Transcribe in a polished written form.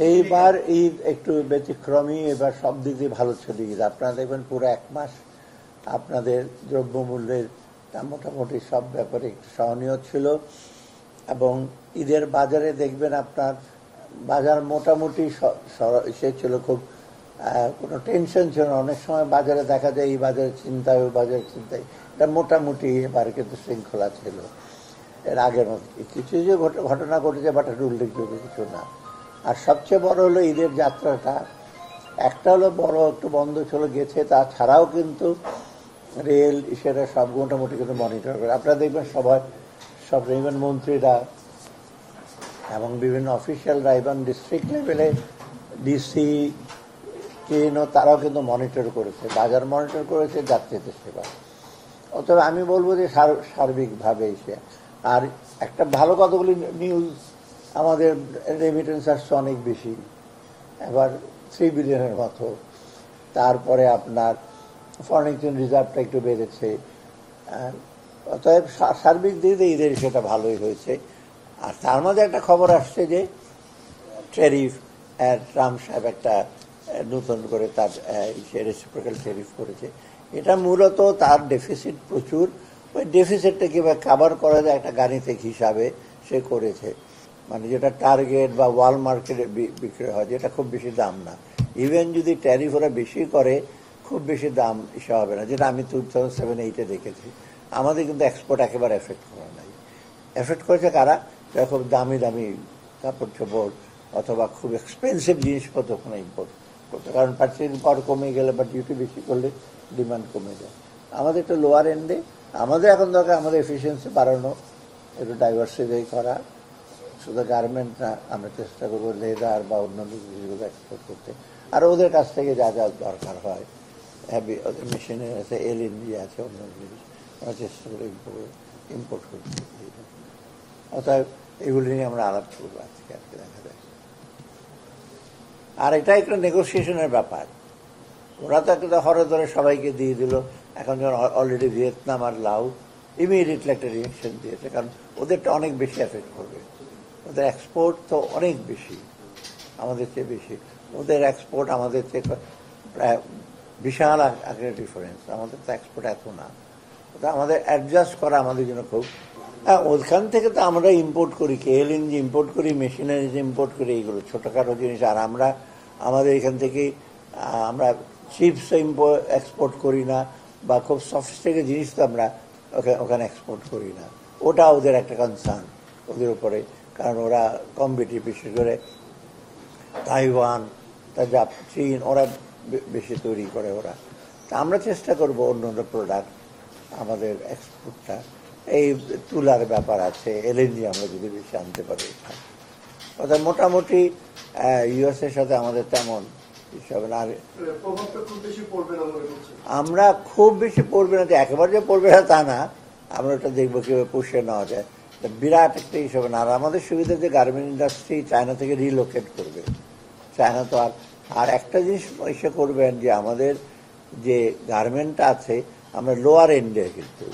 এইবার ঈদ একটু ব্যতিক্রমী, এবার সব দিক দিয়ে ভালো ছিল ঈদ। আপনারা দেখবেন পুরো এক মাস আপনাদের দ্রব্যমূল্যের মোটামুটি সব ব্যাপারে একটু সহনীয় ছিল, এবং ঈদের বাজারে দেখবেন আপনার বাজার মোটামুটি সে ছিল, খুব কোনো টেনশন ছিল না। অনেক সময় বাজারে দেখা যায় এই বাজারের চিন্তায় ওই বাজারের চিন্তায়, এটা মোটামুটি এবার কিন্তু শৃঙ্খলা ছিল এর আগের মতো। কিছু যে ঘটনা ঘটেছে বাট এটা উল্লেখযোগ্য কিছু না। আর সবচেয়ে বড় হলো ঈদের যাত্রাটা, একটা হলো বড় একটু বন্ধ ছিল গেছে, তাছাড়াও কিন্তু রেল সেটা সব মোটামুটি কিন্তু মনিটর করে। আপনারা দেখবেন সব ইভেন মন্ত্রীরা এবং বিভিন্ন অফিসিয়ালরা ইভেন ডিস্ট্রিক্ট লেভেলে ডিসি তারাও কিন্তু মনিটর করেছে, বাজার মনিটর করেছে, যাত্রীদের সেবা। অতএব আমি বলবো যে সার্বিকভাবে এসে আর একটা ভালো কতগুলি নিউজ, আমাদের রেমিটেন্স আসছে অনেক বেশি, এবার 3 বিলিয়নের মতো। তারপরে আপনার ফরেন এক্সচেঞ্জ রিজার্ভটা একটু বেড়েছে। অতএব সার্বিক দিক দিয়ে ঈদের সেটা ভালোই হয়েছে। আর তার মধ্যে একটা খবর আসছে যে ট্যারিফ, ট্রাম্প সাহেব একটা নতুন করে তার রেসিপ্রোকাল ট্যারিফ করেছে। এটা মূলত তার ডেফিসিট প্রচুর, ওই ডেফিসিটটা কীভাবে কাভার করা যায় একটা গাণিতিক হিসাবে সে করেছে। মানে যেটা টার্গেট বা ওয়াল মার্কেটে বিক্রি হয়, যেটা খুব বেশি দাম না। ইভেন যদি ট্যারিফ ওরা বেশি করে খুব বেশি দাম এসে হবে না, যেটা আমি 2007-8 দেখেছি। আমাদের কিন্তু এক্সপোর্ট একেবারে এফেক্ট করা নাই। এফেক্ট করেছে কারা? যারা খুব দামি দামি কাপড় চোপড় অথবা খুব এক্সপেন্সিভ জিনিসপত্র ওখানে ইম্পোর্ট করতে, কারণ পার্চেসিং পাওয়ার কমে গেলে বা ডিউটি বেশি করলে ডিমান্ড কমে যায়। আমাদের একটু লোয়ার এন্ডে, আমাদের এখন দরকার আমাদের এফিসিয়েন্সি বাড়ানো, একটু ডাইভার্সিফাই করা। শুধু গার্মেন্ট না, আমরা চেষ্টা করবো লেদার বা অন্যান্য জিনিসগুলো এক্সপোর্ট করতে। আর ওদের কাছ থেকে যা যা দরকার হয়, ওদের মেশিনের আছে, এলএনজি আছে, অন্যান্য জিনিস আমরা চেষ্টা করি ইম্পোর্ট করতে। অর্থাৎ এগুলি নিয়ে আমরা আলাপ করবো আজকে, আর কি দেখা যায়। আর এটা একটা নেগোসিয়েশনের ব্যাপার। ওরা তো একটা হরে ধরে সবাইকে দিয়ে দিল। এখন যখন অলরেডি ভিয়েতনাম আর লাও ইমিডিয়েটলি একটা রিয়েকশন দিয়েছে, কারণ ওদেরটা অনেক বেশি এফেক্ট করবে। ওদের এক্সপোর্ট তো অনেক বেশি, আমাদের চেয়ে বেশি। ওদের এক্সপোর্ট আমাদের চেয়ে প্রায় বিশাল আকারের ডিফারেন্স। আমাদের তো এক্সপোর্ট এত না। ওটা আমাদের অ্যাডজাস্ট করা আমাদের জন্য খুব। ওখান থেকে তো আমরা ইম্পোর্ট করি, এলএনজি ইম্পোর্ট করি, মেশিনারিজ ইম্পোর্ট করি, এইগুলো ছোটোখাটো জিনিস। আর আমরা আমাদের এখান থেকে আমরা চিপস এক্সপোর্ট করি না, বা খুব সফিস্টিকেটেড জিনিস তো আমরা ওখানে এক্সপোর্ট করি না। ওটা ওদের একটা কনসার্ন ওদের উপরে, কারণ ওরা কম্পিটিভ, বিশেষ করে তাইওয়ান, চীন, ওরা বেশি তৈরি করে ওরা। তা আমরা চেষ্টা করব অন্য অন্য প্রোডাক্ট আমাদের এক্সপোর্টটা, এই তুলার ব্যাপার আছে, এলএনজি আমরা যদি বেশি আনতে পারি। অর্থাৎ মোটামুটি ইউএসের সাথে আমাদের তেমন হিসাবে না। আর আমরা খুব বেশি পড়বে না, যে একেবারে যে পড়বে না তা না, আমরা ওটা দেখবো কীভাবে পুষিয়ে নেওয়া যায়। বিরাট একটা হিসাবে না। আর আমাদের সুবিধা যে গার্মেন্ট ইন্ডাস্ট্রি চায়না থেকে রিলোকেট করবে। চায়না তো আর একটা জিনিস এসে করবেন যে আমাদের যে গার্মেন্টটা আছে আমরা লোয়ার এন্ডে কিন্তু